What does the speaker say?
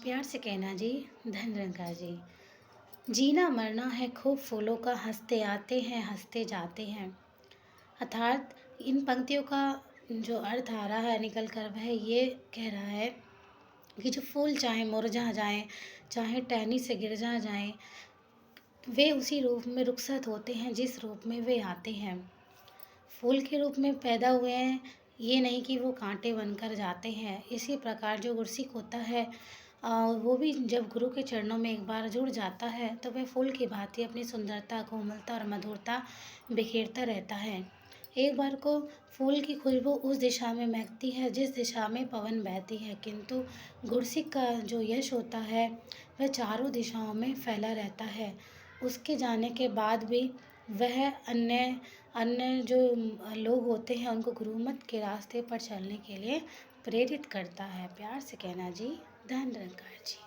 प्यार से कहना जी, धन निरंकार जी। जीना मरना है खूब फूलों का, हंसते आते हैं हंसते जाते हैं। अर्थात इन पंक्तियों का जो अर्थ आ रहा है निकल कर, वह ये कह रहा है कि जो फूल चाहे मुरझा जाएं, चाहे टहनी से गिर जाएं, वे उसी रूप में रुखसत होते हैं जिस रूप में वे आते हैं। फूल के रूप में पैदा हुए हैं, ये नहीं कि वो कांटे बनकर जाते हैं। इसी प्रकार जो गुरसिक होता है वो भी जब गुरु के चरणों में एक बार जुड़ जाता है तो वह फूल की भांति अपनी सुंदरता, कोमलता और मधुरता बिखेरता रहता है। एक बार को फूल की खुशबू उस दिशा में महकती है जिस दिशा में पवन बहती है, किंतु गुरसिक का जो यश होता है वह चारों दिशाओं में फैला रहता है। उसके जाने के बाद भी वह अन्य अन्य जो लोग होते हैं उनको गुरुमत के रास्ते पर चलने के लिए प्रेरित करता है। प्यार से कहना जी, धन निरंकार जी।